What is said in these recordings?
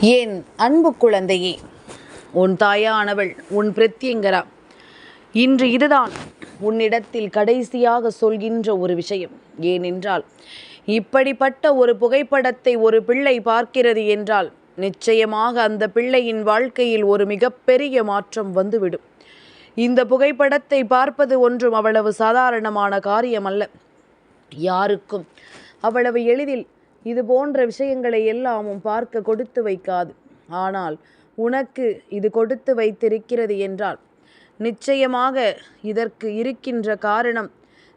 என் அன்பு குழந்தையே, உன் தாயானவள் உன் பிரத்யங்கரா இன்று இதுதான் உன்னிடத்தில் கடைசியாக சொல்கின்ற ஒரு விஷயம். ஏனென்றால், இப்படிப்பட்ட ஒரு புகைப்படத்தை ஒரு பிள்ளை பார்க்கிறது என்றால் நிச்சயமாக அந்த பிள்ளையின் வாழ்க்கையில் ஒரு மிகப்பெரிய மாற்றம் வந்துவிடும். இந்த புகைப்படத்தை பார்ப்பது ஒன்றும் அவ்வளவு சாதாரணமான காரியம் அல்ல. யாருக்கும் அவ்வளவு எளிதில் இது போன்ற விஷயங்களை எல்லாமும் பார்க்க கொடுத்து வைக்காது. ஆனால் உனக்கு இது கொடுத்து வைத்திருக்கிறது என்றால் நிச்சயமாக இதற்கு இருக்கின்ற காரணம்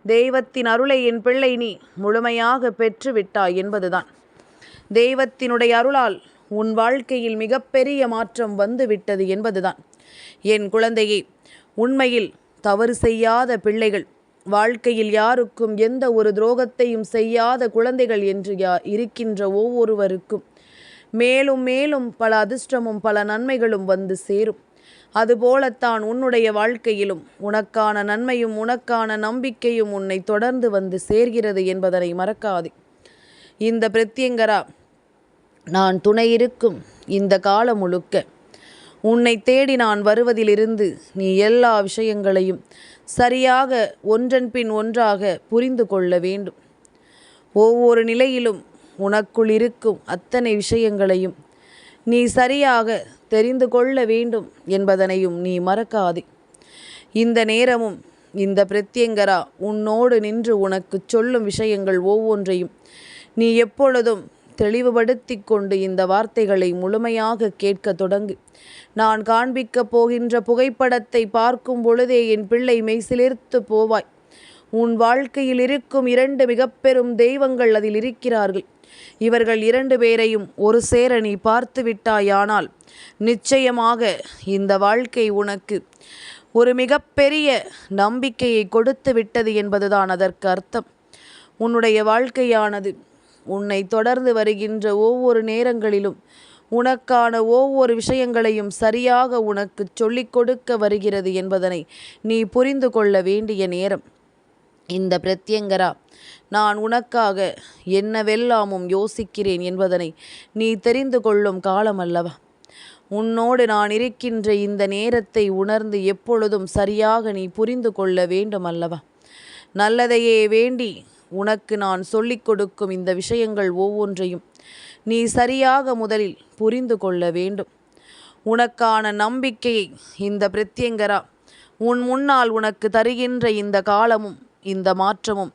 தெய்வத்தின் அருளை என் பிள்ளை நீ முழுமையாக பெற்றுவிட்டாய் என்பதுதான். தெய்வத்தினுடைய அருளால் உன் வாழ்க்கையில் மிகப்பெரிய மாற்றம் வந்துவிட்டது என்பதுதான். என் குழந்தையே, உண்மையில் தவறு செய்யாத பிள்ளைகள், வாழ்க்கையில் யாருக்கும் எந்த ஒரு துரோகத்தையும் செய்யாத குழந்தைகள் என்று இருக்கின்ற ஒவ்வொருவருக்கும் மேலும் மேலும் பல அதிர்ஷ்டமும் பல நன்மைகளும் வந்து சேரும். அதுபோலத்தான் உன்னுடைய வாழ்க்கையிலும் உனக்கான நன்மையும் உனக்கான நம்பிக்கையும் உன்னை தொடர்ந்து வந்து சேர்கிறது என்பதனை மறக்காதே. இந்த பிரத்யங்கரா நான் துணையிருக்கும் இந்த காலம் முழுக்க உன்னை தேடி நான் வருவதிலிருந்து நீ எல்லா விஷயங்களையும் சரியாக ஒன்றன் பின் ஒன்றாக புரிந்து கொள்ள வேண்டும். ஒவ்வொரு நிலையிலும் உனக்குள் இருக்கும் அத்தனை விஷயங்களையும் நீ சரியாக தெரிந்து கொள்ள வேண்டும் என்பதனையும் நீ மறக்காதே. இந்த நேரமும் இந்த பிரத்யங்கரா உன்னோடு நின்று உனக்கு சொல்லும் விஷயங்கள் ஒவ்வொன்றையும் நீ எப்பொழுதும் தெளிவுபடுத்தி கொண்டு இந்த வார்த்தைகளை முழுமையாக கேட்க தொடங்கு. நான் காண்பிக்கப் போகின்ற புகைப்படத்தை பார்க்கும் பொழுதே என் பிள்ளை மெய்சிலிர்த்து போவாய். உன் வாழ்க்கையில் இருக்கும் 2 மிகப்பெரும் தெய்வங்கள் அதில் இருக்கிறார்கள். இவர்கள் 2 பேரையும் ஒரு சேர நீ பார்த்து விட்டாயானால் நிச்சயமாக இந்த வாழ்க்கை உனக்கு ஒரு மிகப்பெரிய நம்பிக்கையை கொடுத்து விட்டது என்பதுதான் அதற்கு அர்த்தம். உன்னுடைய வாழ்க்கையானது உன்னை தொடர்ந்து வருகின்ற ஒவ்வொரு நேரங்களிலும் உனக்கான ஒவ்வொரு விஷயங்களையும் சரியாக உனக்கு சொல்லிக் கொடுக்க வருகிறது என்பதனை நீ புரிந்து கொள்ள வேண்டிய நேரம். இந்த பிரத்யங்கரா நான் உனக்காக என்னவெல்லாமும் யோசிக்கிறேன் என்பதனை நீ தெரிந்து கொள்ளும் காலம் அல்லவா. உன்னோடு நான் இருக்கின்ற இந்த நேரத்தை உணர்ந்து எப்பொழுதும் சரியாக நீ புரிந்து கொள்ள வேண்டும் அல்லவா. நல்லதையே வேண்டி உனக்கு நான் சொல்லிக் கொடுக்கும் இந்த விஷயங்கள் ஒவ்வொன்றையும் நீ சரியாக முதலில் புரிந்து கொள்ள வேண்டும். உனக்கான நம்பிக்கையை இந்த பிரத்யங்கரா உன் முன்னால் உனக்கு தருகின்ற இந்த காலமும் இந்த மாற்றமும்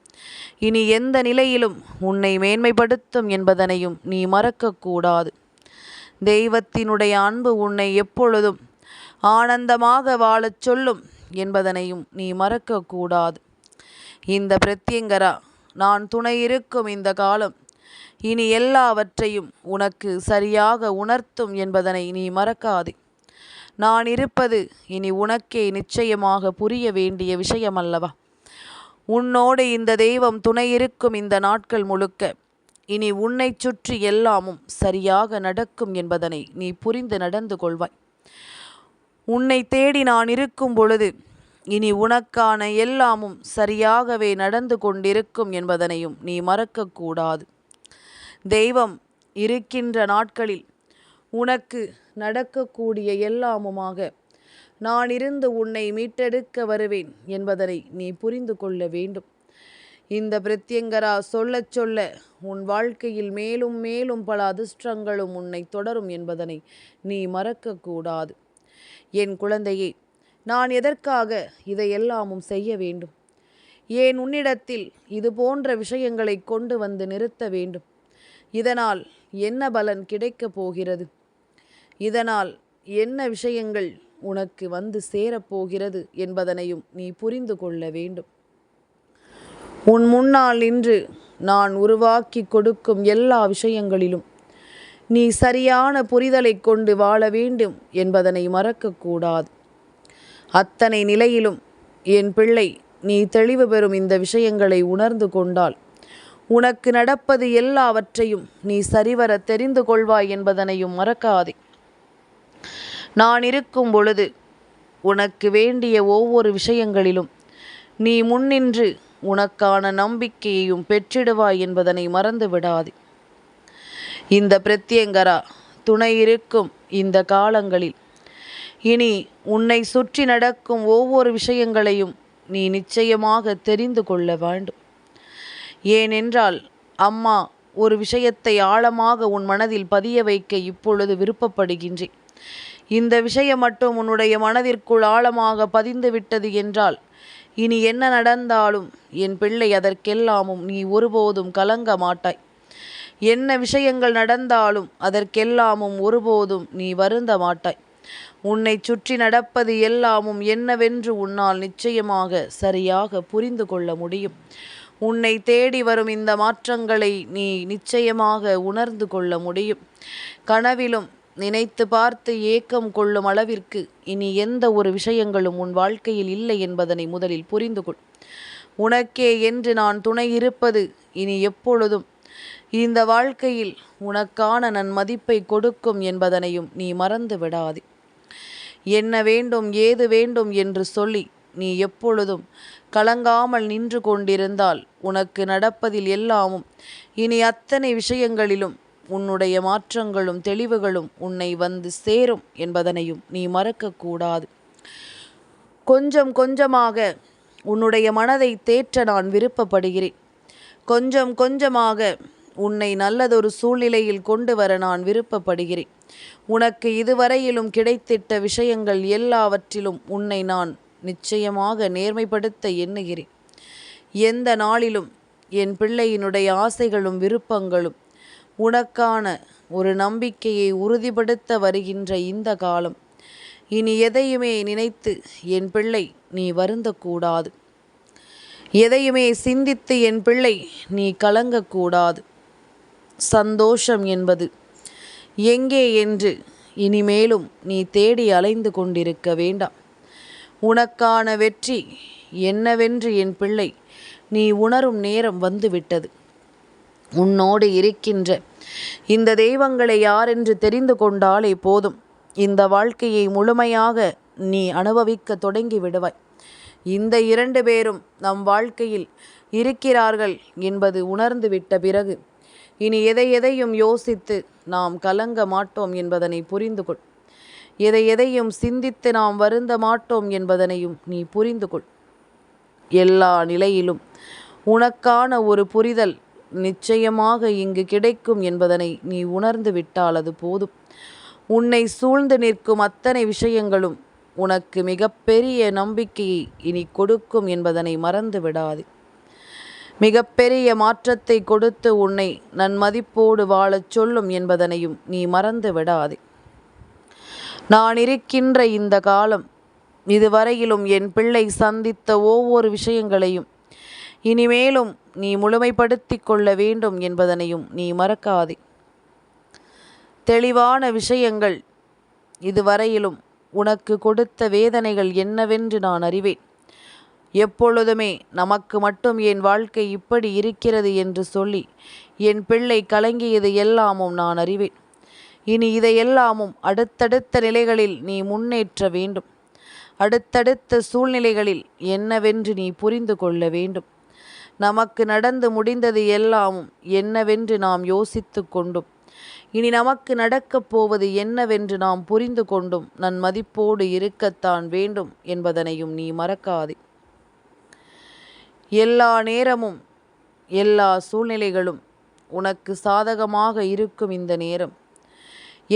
இனி எந்த நிலையிலும் உன்னை மேன்மைப்படுத்தும் என்பதனையும் நீ மறக்கக்கூடாது. தெய்வத்தினுடைய அன்பு உன்னை எப்பொழுதும் ஆனந்தமாக வாழச் சொல்லும் என்பதனையும் நீ மறக்கக்கூடாது. இந்த பிரத்யங்கரா நான் துணையிருக்கும் இந்த காலம் இனி எல்லாவற்றையும் உனக்கு சரியாக உணர்த்தும் என்பதனை நீ மறக்காதே. நான் இருப்பது இனி உனக்கே நிச்சயமாக புரிய வேண்டிய விஷயம் அல்லவா. உன்னோடு இந்த தெய்வம் துணையிருக்கும் இந்த நாட்கள் முழுக்க இனி உன்னை சுற்றி எல்லாமும் சரியாக நடக்கும் என்பதனை நீ புரிந்து நடந்து கொள்வாய். உன்னை தேடி நான் இருக்கும் பொழுது இனி உனக்கான எல்லாமும் சரியாகவே நடந்து கொண்டிருக்கும் என்பதனையும் நீ மறக்கக்கூடாது. தெய்வம் இருக்கின்ற நாட்களில் உனக்கு நடக்கக்கூடிய எல்லாமுமாக நான் இருந்து உன்னை மீட்டெடுக்க வருவேன் என்பதனை நீ புரிந்து கொள்ள வேண்டும். இந்த பிரத்யங்கரா சொல்ல சொல்ல உன் வாழ்க்கையில் மேலும் மேலும் பல அதிர்ஷ்டங்களும் உன்னை தொடரும் என்பதனை நீ மறக்கக்கூடாது. என் குழந்தையே, நான் எதற்காக இதையெல்லாமும் செய்ய வேண்டும்? ஏன் உன்னிடத்தில் இது போன்ற விஷயங்களை கொண்டு வந்து நிறுத்த வேண்டும்? இதனால் என்ன பலன் கிடைக்கப் போகிறது? இதனால் என்ன விஷயங்கள் உனக்கு வந்து சேரப்போகிறது என்பதனையும் நீ புரிந்து கொள்ள வேண்டும். உன் முன்னால் நின்று நான் உருவாக்கி கொடுக்கும் எல்லா விஷயங்களிலும் நீ சரியான புரிதலை கொண்டு வாழ வேண்டும் என்பதனை மறக்கக்கூடாது. அத்தனை நிலையிலும் என் பிள்ளை நீ தெளிவு பெறும் இந்த விஷயங்களை உணர்ந்து கொண்டால் உனக்கு நடப்பது எல்லாவற்றையும் நீ சரிவர தெரிந்து கொள்வாய் என்பதனையும் மறக்காதே. நான் இருக்கும் பொழுது உனக்கு வேண்டிய ஒவ்வொரு விஷயங்களிலும் நீ முன்னின்று உனக்கான நம்பிக்கையையும் பெற்றிடுவாய் என்பதனை மறந்து விடாதே. இந்த பிரத்யங்கரா துணை இருக்கும் இந்த காலங்களில் இனி உன்னை சுற்றி நடக்கும் ஒவ்வொரு விஷயங்களையும் நீ நிச்சயமாக தெரிந்து கொள்ள வேண்டும். ஏனென்றால் அம்மா ஒரு விஷயத்தை ஆழமாக உன் மனதில் பதிய வைக்க இப்பொழுது விருப்பப்படுகின்றேன். இந்த விஷயம் மட்டும் உன்னுடைய மனதிற்குள் ஆழமாக பதிந்து விட்டது என்றால் இனி என்ன நடந்தாலும் என் பிள்ளை அதற்கெல்லாமும் நீ ஒருபோதும் கலங்க மாட்டாய். என்ன விஷயங்கள் நடந்தாலும் அதற்கெல்லாமும் ஒருபோதும் நீ வருந்த மாட்டாய். உன்னை சுற்றி நடப்பது எல்லாமும் என்னவென்று உன்னால் நிச்சயமாக சரியாக புரிந்து கொள்ள முடியும். உன்னை தேடி வரும் இந்த மாற்றங்களை நீ நிச்சயமாக உணர்ந்து கொள்ள முடியும். கனவிலும் நினைத்து பார்த்து ஏக்கம் கொள்ளும் அளவிற்கு இனி எந்த ஒரு விஷயங்களும் உன் வாழ்க்கையில் இல்லை என்பதனை முதலில் புரிந்து கொள். உனக்கே என்று நான் துணை இருப்பது இனி எப்பொழுதும் இந்த வாழ்க்கையில் உனக்கான நன்மதிப்பை கொடுக்கும் என்பதனையும் நீ மறந்து விடாதே. என்ன வேண்டும் ஏது வேண்டும் என்று சொல்லி நீ எப்பொழுதும் கலங்காமல் நின்று கொண்டிருந்தால் உனக்கு நடப்பதில் எல்லாமும் இனி அத்தனை விஷயங்களிலும் உன்னுடைய மாற்றங்களும் தெளிவுகளும் உன்னை வந்து சேரும் என்பதனையும் நீ மறக்கக்கூடாது. கொஞ்சம் கொஞ்சமாக உன்னுடைய மனதை தேற்ற நான் விருப்பப்படுகிறேன். கொஞ்சம் கொஞ்சமாக உன்னை நல்லதொரு சூழ்நிலையில் கொண்டு வர நான் விருப்பப்படுகிறேன். உனக்கு இதுவரையிலும் கிடைத்திட்ட விஷயங்கள் எல்லாவற்றிலும் உன்னை நான் நிச்சயமாக நேர்மைப்படுத்த எண்ணுகிறேன். எந்த நாளிலும் என் பிள்ளையினுடைய ஆசைகளும் விருப்பங்களும் உனக்கான ஒரு நம்பிக்கையை உறுதிப்படுத்த வருகின்ற இந்த காலம். இனி எதையுமே நினைத்து என் பிள்ளை நீ வருந்தக்கூடாது. எதையுமே சிந்தித்து என் பிள்ளை நீ கலங்கக்கூடாது. சந்தோஷம் என்பது எங்கே என்று இனிமேலும் நீ தேடி அலைந்து கொண்டிருக்க வேண்டாம். உனக்கான வெற்றி என்னவென்று என் பிள்ளை நீ உணரும் நேரம் வந்துவிட்டது. உன்னோடு இருக்கின்ற இந்த தெய்வங்களை யாரென்று தெரிந்து கொண்டாலே போதும், இந்த வாழ்க்கையை முழுமையாக நீ அனுபவிக்க தொடங்கி விடுவாய். இந்த 2 பேரும் நம் வாழ்க்கையில் இருக்கிறார்கள் என்பது உணர்ந்து விட்ட பிறகு இனி எதையும் யோசித்து நாம் கலங்க மாட்டோம் என்பதனை புரிந்து கொள். எதையும் சிந்தித்து நாம் வருந்த மாட்டோம் என்பதனையும் நீ புரிந்து கொள். எல்லா நிலையிலும் உனக்கான ஒரு புரிதல் நிச்சயமாக இங்கு கிடைக்கும் என்பதனை நீ உணர்ந்து விட்டால் அது போதும். உன்னை சூழ்ந்து நிற்கும் அத்தனை விஷயங்களும் உனக்கு மிகப்பெரிய நம்பிக்கையை இனி கொடுக்கும் என்பதனை மறந்து விடாது. மிகப்பெரிய மாற்றத்தை கொடுத்து உன்னை நன்மதிப்போடு வாழச் சொல்லும் என்பதனையும் நீ மறந்து விடாதே. நான் இருக்கின்ற இந்த காலம் இதுவரையிலும் என் பிள்ளை சந்தித்த ஒவ்வொரு விஷயங்களையும் இனிமேலும் நீ முழுமைப்படுத்தி கொள்ள வேண்டும் என்பதனையும் நீ மறக்காதே. தெளிவான விஷயங்கள் இதுவரையிலும் உனக்கு கொடுத்த வேதனைகள் என்னவென்று நான் அறிவேன். எப்பொழுதுமே நமக்கு மட்டும் என் வாழ்க்கை இப்படி இருக்கிறது என்று சொல்லி என் பிள்ளை கலங்கியது எல்லாமும் நான் அறிவேன். இனி இதையெல்லாமும் அடுத்தடுத்த நிலைகளில் நீ முன்னேற்ற வேண்டும். அடுத்தடுத்த சூழ்நிலைகளில் என்னவென்று நீ புரிந்து கொள்ள வேண்டும். நமக்கு நடந்து முடிந்தது எல்லாமும் என்னவென்று நாம் யோசித்து கொண்டும் இனி நமக்கு நடக்கப் போவது என்னவென்று நாம் புரிந்து கொண்டும் நன்மதிப்போடு இருக்கத்தான் வேண்டும் என்பதனையும் நீ மறக்காதே. எல்லா நேரமும் எல்லா சூழ்நிலைகளும் உனக்கு சாதகமாக இருக்கும் இந்த நேரம்.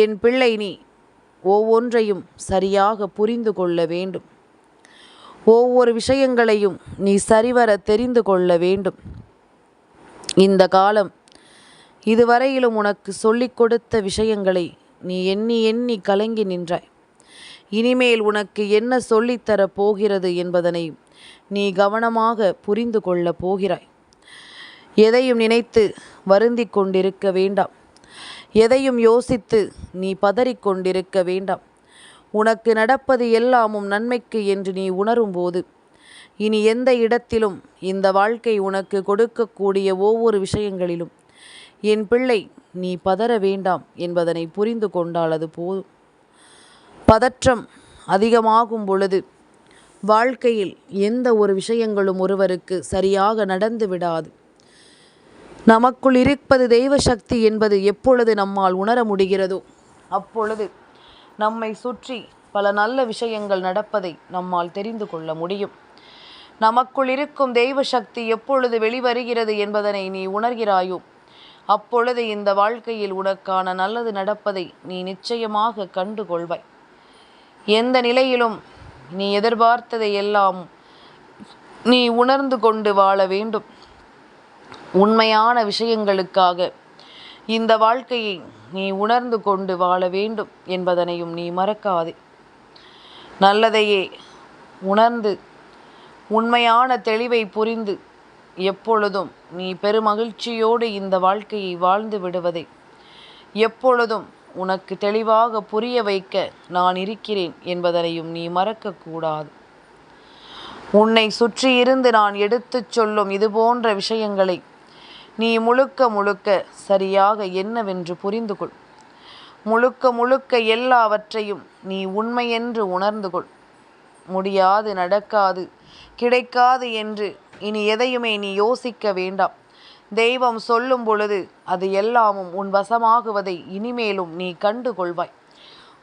என் பிள்ளை நீ ஒவ்வொன்றையும் சரியாக புரிந்து கொள்ள வேண்டும். ஒவ்வொரு விஷயங்களையும் நீ சரிவர தெரிந்து கொள்ள வேண்டும். இந்த காலம் இதுவரையிலும் உனக்கு சொல்லிக் கொடுத்த விஷயங்களை நீ எண்ணி எண்ணி கலங்கி நின்றாய். இனிமேல் உனக்கு என்ன சொல்லித்தரப் போகிறது என்பதனை நீ கவனமாக புரிந்து கொள்ளப் போகிறாய். எதையும் நினைத்து வருந்தி கொண்டிருக்க வேண்டாம். எதையும் யோசித்து நீ பதறிக்கொண்டிருக்க வேண்டாம். உனக்கு நடப்பது எல்லாமும் நன்மைக்கு என்று நீ உணரும்போது இனி எந்த இடத்திலும் இந்த வாழ்க்கை உனக்கு கொடுக்கக்கூடிய ஒவ்வொரு விஷயங்களிலும் என் பிள்ளை நீ பதற வேண்டாம் என்பதனை புரிந்து கொண்டால் அது போதும். பதற்றம் அதிகமாகும் பொழுது வாழ்க்கையில் எந்த ஒரு விஷயங்களும் ஒருவருக்கு சரியாக நடந்து விடாது. நமக்குள் இருப்பது தெய்வ சக்தி என்பது எப்பொழுது நம்மால் உணர முடிகிறதோ அப்பொழுது நம்மை சுற்றி பல நல்ல விஷயங்கள் நடப்பதை நம்மால் தெரிந்து கொள்ள முடியும். நமக்குள் இருக்கும் தெய்வ சக்தி எப்பொழுது வெளிவருகிறது என்பதனை நீ உணர்கிறாயோ அப்பொழுது இந்த வாழ்க்கையில் உனக்கான நல்லது நடப்பதை நீ நிச்சயமாக கண்டுகொள்வாய். எந்த நிலையிலும் நீ எதிர்பார்த்ததை எல்லாம் நீ உணர்ந்து கொண்டு வாழ வேண்டும். உண்மையான விஷயங்களுக்காக இந்த வாழ்க்கையை நீ உணர்ந்து கொண்டு வாழ வேண்டும் என்பதனையும் நீ மறக்காதே. நல்லதையே உணர்ந்து உண்மையான தெளிவை புரிந்து எப்பொழுதும் நீ பெருமகிழ்ச்சியோடு இந்த வாழ்க்கையை வாழ்ந்து விடுவதை எப்பொழுதும் உனக்கு தெளிவாக புரிய வைக்க நான் இருக்கிறேன் என்பதனையும் நீ மறக்கக்கூடாது. உன்னை சுற்றி இருந்து நான் எடுத்துச் சொல்லும் இது போன்ற விஷயங்களை நீ முழுக்க முழுக்க சரியாக என்னவென்று புரிந்து கொள். முழுக்க முழுக்க எல்லாவற்றையும் நீ உண்மையென்று உணர்ந்து கொள். முடியாது, நடக்காது, கிடைக்காது என்று இனி எதையுமே நீ யோசிக்க வேண்டாம். தெய்வம் சொல்லும் பொழுது அது எல்லாமும் உன் வசமாகுவதை இனிமேலும் நீ கண்டு கொள்வாய்.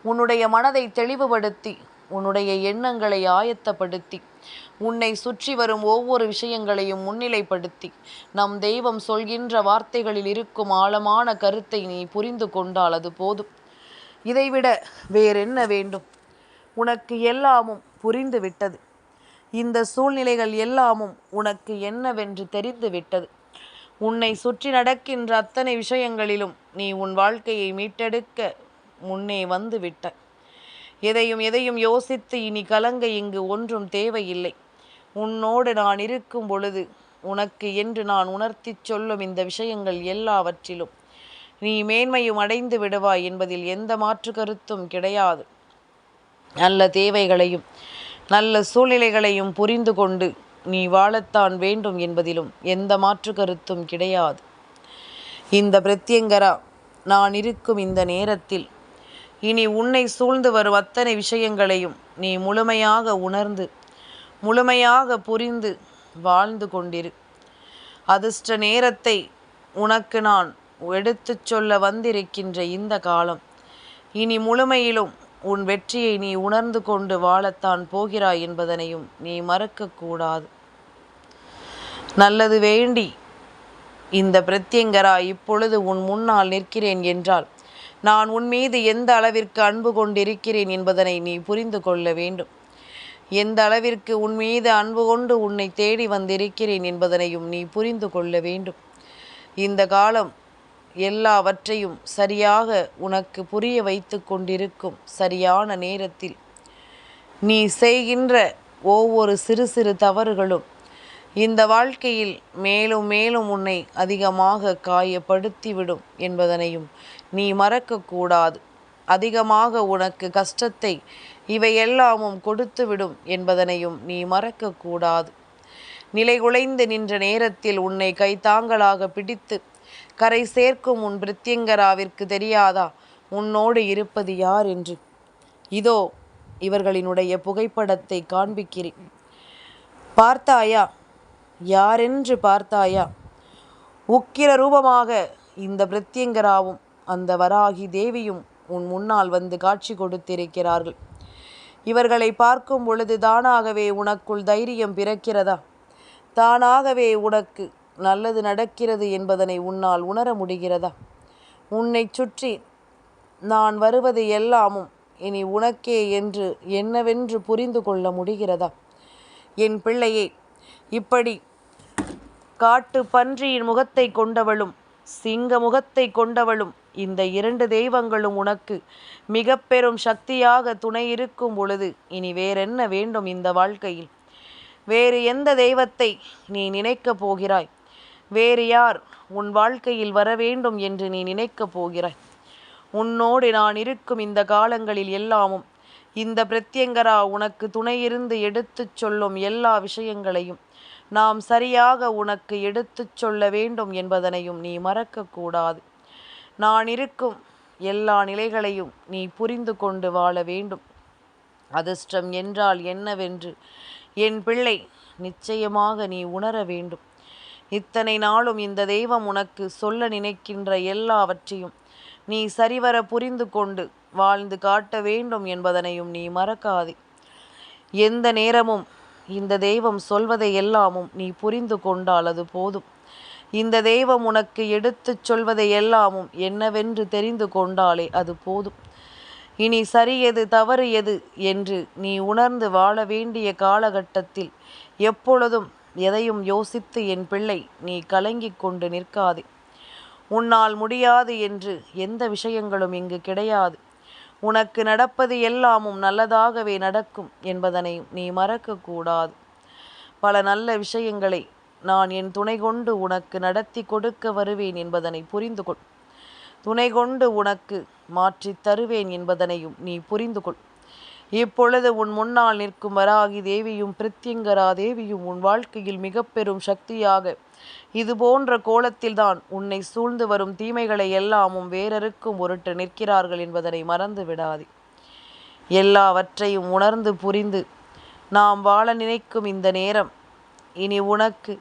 உன்னுடைய மனதை தெளிவுபடுத்தி உன்னுடைய எண்ணங்களை ஆயத்தப்படுத்தி உன்னை சுற்றி வரும் ஒவ்வொரு விஷயங்களையும் முன்னிலைப்படுத்தி நம் தெய்வம் சொல்கின்ற வார்த்தைகளில் இருக்கும் ஆழமான கருத்தை நீ புரிந்து கொண்டால் அது போதும். இதைவிட வேறென்ன வேண்டும்? உனக்கு எல்லாமும் புரிந்து விட்டது. இந்த சூழ்நிலைகள் எல்லாமும் உனக்கு என்னவென்று தெரிந்து விட்டது. உன்னை சுற்றி நடக்கின்ற அத்தனை விஷயங்களிலும் நீ உன் வாழ்க்கையை மீட்டெடுக்க முன்னே வந்து விட்ட. எதையும் யோசித்து இனி கலங்க இங்கு ஒன்றும் தேவையில்லை. உன்னோடு நான் இருக்கும் பொழுது உனக்கு என்று நான் உணர்த்தி சொல்லும் இந்த விஷயங்கள் எல்லாவற்றிலும் நீ மேன்மையும் அடைந்து விடுவாய் என்பதில் எந்த மாற்று கருத்தும் கிடையாது. நல்ல தேவைகளையும் நல்ல சூழ்நிலைகளையும் புரிந்து கொண்டு நீ வாழத்தான் வேண்டும் என்பதிலும் எந்த மாற்று கருத்தும் கிடையாது. இந்த பிரத்யங்கரா நான் இருக்கும் இந்த நேரத்தில் இனி உன்னை சூழ்ந்து வரும் அத்தனை விஷயங்களையும் நீ முழுமையாக உணர்ந்து முழுமையாக புரிந்து வாழ்ந்து கொண்டிரு. அதிர்ஷ்ட நேரத்தை உனக்கு நான் எடுத்துச் சொல்ல வந்திருக்கின்ற இந்த காலம் இனி முழுமையிலும் உன் வெற்றியை நீ உணர்ந்து கொண்டு வாழத்தான் போகிறாய் என்பதனையும் நீ மறக்கக்கூடாது. நல்லது வேண்டி இந்த பிரத்யங்கரா இப்பொழுது உன் முன்னால் நிற்கிறேன் என்றால் நான் உன் மீது எந்த அளவிற்கு அன்பு கொண்டிருக்கிறேன் என்பதனை நீ புரிந்து கொள்ள வேண்டும். எந்த அளவிற்கு உன் மீது அன்பு கொண்டு உன்னை தேடி வந்திருக்கிறேன் என்பதனையும் நீ புரிந்து கொள்ள வேண்டும். இந்த காலம் எல்லாவற்றையும் சரியாக உனக்கு புரிய வைத்து கொண்டிருக்கும் சரியான நேரத்தில் நீ செய்கின்ற ஒவ்வொரு சிறு சிறு தவறுகளும் இந்த வாழ்க்கையில் மேலும் மேலும் உன்னை அதிகமாக காயப்படுத்திவிடும் என்பதனையும் நீ மறக்கக்கூடாது. அதிகமாக உனக்கு கஷ்டத்தை இவையெல்லாமும் கொடுத்துவிடும் என்பதனையும் நீ மறக்கக்கூடாது. நிலைகுலைந்து நின்ற நேரத்தில் உன்னை கைத்தாங்களாக பிடித்து கரை சேர்க்கும் உன் பிரத்யங்கராவிற்கு தெரியாதா உன்னோடு இருப்பது யார் என்று? இதோ இவர்களினுடைய புகைப்படத்தை காண்பிக்கிறேன். பார்த்தாயா? யாரென்று பார்த்தாயா? உக்கிர ரூபமாக இந்த பிரத்யங்கராவும் அந்த வராகி தேவியும் உன் முன்னால் வந்து காட்சி கொடுத்திருக்கிறார்கள். இவர்களை பார்க்கும் பொழுது தானாகவே உனக்குள் தைரியம் பிறக்கிறதா? தானாகவே உனக்கு நல்லது நடக்கிறது என்பதனை உன்னால் உணர முடிகிறதா? உன்னை சுற்றி நான் வருவது எல்லாமும் இனி உனக்கே என்று என்னவென்று புரிந்து கொள்ள முடிகிறதா? என் பிள்ளையே, இப்படி காட்டு பன்றியின் முகத்தை கொண்டவளும் சிங்க முகத்தை கொண்டவளும் இந்த இரண்டு தெய்வங்களும் உனக்கு மிக பெரும் சக்தியாக துணை இருக்கும் பொழுது இனி வேறென்ன வேண்டும் இந்த வாழ்க்கையில்? வேறு எந்த தெய்வத்தை நீ நினைக்கப் போகிறாய்? வேறு யார் உன் வாழ்க்கையில் வர வேண்டும் என்று நீ நினைக்கப் போகிறாய்? உன்னோடு நான் இருக்கும் இந்த காலங்களில் எல்லாமும் இந்த பிரத்யங்கரா உனக்கு துணையிருந்து எடுத்துச் சொல்லும் எல்லா விஷயங்களையும் நாம் சரியாக உனக்கு எடுத்துச் சொல்ல வேண்டும் என்பதனையும் நீ மறக்கக்கூடாது. நான் இருக்கும் எல்லா நிலைகளையும் நீ புரிந்து கொண்டு வாழ வேண்டும். அதிர்ஷ்டம் என்றால் என்னவென்று என் பிள்ளை நிச்சயமாக நீ உணர வேண்டும். இத்தனை நாளும் இந்த தெய்வம் உனக்கு சொல்ல நினைக்கின்ற எல்லாவற்றையும் நீ சரிவர புரிந்து கொண்டு வாழ்ந்து காட்ட வேண்டும் என்பதனையும் நீ மறக்காதே. எந்த நேரமும் இந்த தெய்வம் சொல்வதை எல்லாமும் நீ புரிந்து கொண்டால் அது போதும். இந்த தெய்வம் உனக்கு எடுத்துச் சொல்வதை எல்லாமும் என்னவென்று தெரிந்து கொண்டாலே அது போதும். இனி சரி எது தவறு எது என்று நீ உணர்ந்து வாழ வேண்டிய காலகட்டத்தில் எப்பொழுதும் எதையும் யோசித்து என் பிள்ளை நீ கலங்கிக் கொண்டு நிற்காதே. உன்னால் முடியாது என்று எந்த விஷயங்களும் இங்கு கிடையாது. உனக்கு நடப்பது எல்லாமும் நல்லதாகவே நடக்கும் என்பதனை நீ மறக்கக்கூடாது. பல நல்ல விஷயங்களை நான் என் துணை கொண்டு உனக்கு நடத்தி கொடுக்க வருவேன் என்பதனை புரிந்து கொள். துணை கொண்டு உனக்கு மாற்றி தருவேன் என்பதனையும் நீ புரிந்து கொள். இப்பொழுது உன் முன்னால் நிற்கும் வராகி தேவியும் பிரித்யங்கரா தேவியும் உன் வாழ்க்கையில் மிக பெரும் சக்தியாக இது போன்ற கோலத்தில்தான் உன்னை சூழ்ந்து வரும் தீமைகளை எல்லாமும் வேறறுக்கும் பொருட்டு நிற்கிறார்கள் என்பதனை மறந்து விடாதே. எல்லாவற்றையும் உணர்ந்து புரிந்து நாம் வாழ நினைக்கும் இந்த நேரம் இனி உனக்கு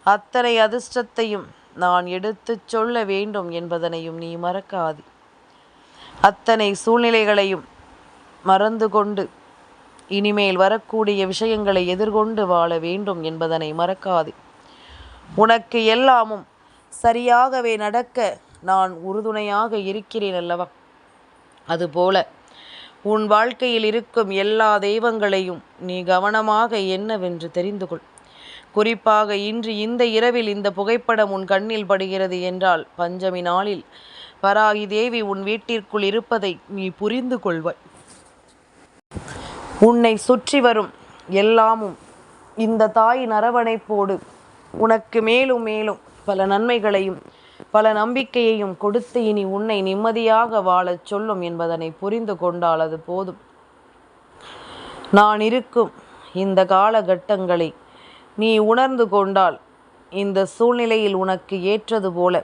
அத்தனை அதிர்ஷ்டத்தையும் நான் எடுத்துச் சொல்ல வேண்டும் என்பதனையும் நீ மறக்காதே. அத்தனை சூழ்நிலைகளையும் மறந்து கொண்டு இனிமேல் வரக்கூடிய விஷயங்களை எதிர்கொண்டு வாழ வேண்டும் என்பதனை மறக்காதே. உனக்கு எல்லாமும் சரியாகவே நடக்க நான் உறுதுணையாக இருக்கிறேன் அல்லவா? அதுபோல உன் வாழ்க்கையில் இருக்கும் எல்லா தெய்வங்களையும் நீ கவனமாக என்னவென்று தெரிந்து கொள். குறிப்பாக இன்று இந்த இரவில் இந்த புகைப்படம் உன் கண்ணில் படுகிறது என்றால் பஞ்சமி நாளில் வராகி தேவி உன் வீட்டிற்குள் இருப்பதை நீ புரிந்து கொள்வாய். உன்னை சுற்றி வரும் எல்லாமும் இந்த தாயின் அரவணைப்போடு உனக்கு மேலும் மேலும் பல நன்மைகளையும் பல நம்பிக்கையையும் கொடுத்து இனி உன்னை நிம்மதியாக வாழச் சொல்லும் என்பதனை புரிந்து கொண்டால் அது போதும். நான் இருக்கும் இந்த காலகட்டங்களை நீ உணர்ந்து கொண்டால் இந்த சூழ்நிலையில் உனக்கு ஏற்றது போல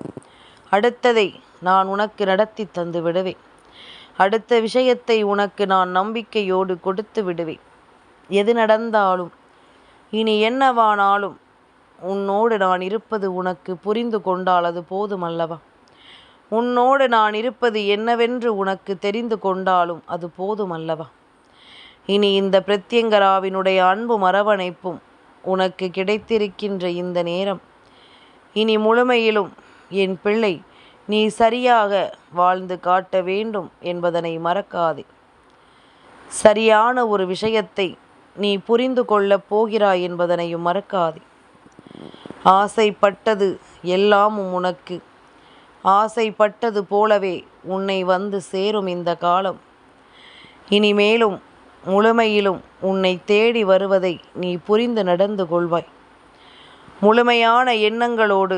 அடுத்ததை நான் உனக்கு நடத்தி தந்து விடுவேன். அடுத்த விஷயத்தை உனக்கு நான் நம்பிக்கையோடு கொடுத்து விடுவேன். எது நடந்தாலும் இனி என்னவானாலும் உன்னோடு நான் இருப்பது உனக்கு புரிந்து கொண்டால் அது போதும் அல்லவா? உன்னோடு நான் இருப்பது என்னவென்று உனக்கு தெரிந்து கொண்டாலும் அது போதும் அல்லவா? இனி இந்த பிரத்யங்கராவினுடைய அன்பும் அரவணைப்பும் உனக்கு கிடைத்திருக்கின்ற இந்த நேரம் இனி முழுமையிலும் என் பிள்ளை நீ சரியாக வாழ்ந்து காட்ட வேண்டும் என்பதனை மறக்காதே. சரியான ஒரு விஷயத்தை நீ புரிந்து கொள்ளப் போகிறாய் என்பதனையும் மறக்காதே. ஆசைப்பட்டது எல்லாமும் உனக்கு ஆசைப்பட்டது போலவே உன்னை வந்து சேரும் இந்த காலம் இனிமேலும் முழுமையிலும் உன்னை தேடி வருவதை நீ புரிந்து நடந்து கொள்வாய். முழுமையான எண்ணங்களோடு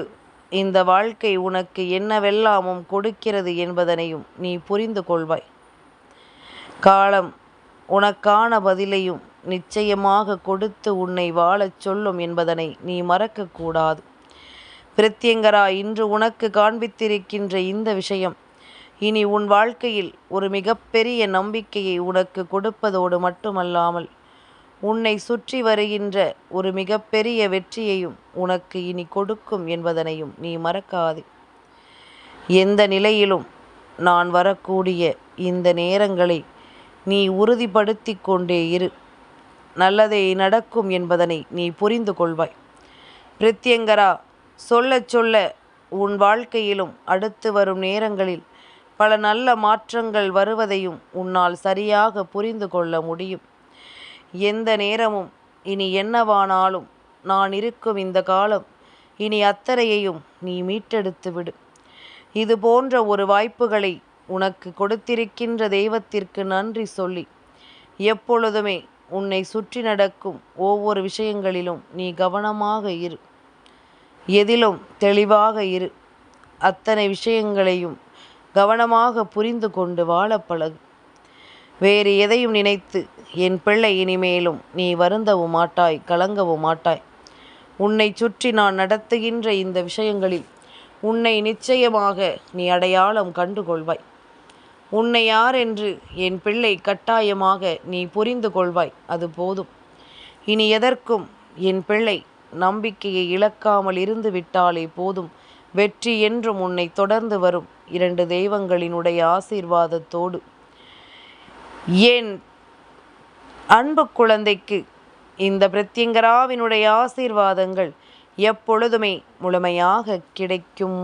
இந்த வாழ்க்கை உனக்கு என்னவெல்லாமும் கொடுக்கிறது என்பதனையும் நீ புரிந்து கொள்வாய். காலம் உனக்கான பதிலையும் நிச்சயமாக கொடுத்து உன்னை வாழச் சொல்லும் என்பதனை நீ மறக்கக்கூடாது. பிரத்யங்கரா இன்று உனக்கு காண்பித்திருக்கின்ற இந்த விஷயம் இனி உன் வாழ்க்கையில் ஒரு மிகப்பெரிய நம்பிக்கையை உனக்கு கொடுப்பதோடு மட்டுமல்லாமல் உன்னை சுற்றி வருகின்ற ஒரு மிகப்பெரிய வெற்றியையும் உனக்கு இனி கொடுக்கும் என்பதனையும் நீ மறக்காதே. எந்த நிலையிலும் நான் வரக்கூடிய இந்த நேரங்களை நீ உறுதிப்படுத்தி கொண்டே இரு. நல்லதே நடக்கும் என்பதனை நீ புரிந்து கொள்வாய். பிரத்யங்கரா சொல்ல சொல்ல உன் வாழ்க்கையிலும் அடுத்து வரும் நேரங்களில் பல நல்ல மாற்றங்கள் வருவதையும் உன்னால் சரியாக புரிந்து கொள்ள முடியும். எந்த நேரமும் இனி என்னவானாலும் நான் இருக்கும் இந்த காலம் இனி அத்தனையையும் நீ மீட்டெடுத்து விடு. இது போன்ற ஒரு வாய்ப்புகளை உனக்கு கொடுத்திருக்கின்ற தெய்வத்திற்கு நன்றி சொல்லி எப்பொழுதுமே உன்னை சுற்றி நடக்கும் ஒவ்வொரு விஷயங்களிலும் நீ கவனமாக இரு. எதிலும் தெளிவாக இரு. அத்தனை விஷயங்களையும் கவனமாக புரிந்து கொண்டு வாழ பழகு. வேறு எதையும் நினைத்து என் பிள்ளை இனிமேலும் நீ வருந்தவும் மாட்டாய், கலங்கவும் மாட்டாய். உன்னை சுற்றி நான் நடத்துகின்ற இந்த விஷயங்களில் உன்னை நிச்சயமாக நீ அடையாளம் கண்டுகொள்வாய். உன்னை யார் என்று என் பிள்ளை கட்டாயமாக நீ புரிந்து கொள்வாய். அது போதும். இனி எதற்கும் என் பிள்ளை நம்பிக்கையை இழக்காமல் இருந்து விட்டாலே போதும். வெற்றி என்றும் உன்னை தொடர்ந்து வரும் 2 தெய்வங்களினுடைய ஆசீர்வாதத்தோடு என் அன்பு குழந்தைக்கு இந்த பிரத்யங்கராவினுடைய ஆசீர்வாதங்கள் எப்பொழுதுமே முழுமையாக கிடைக்கும்.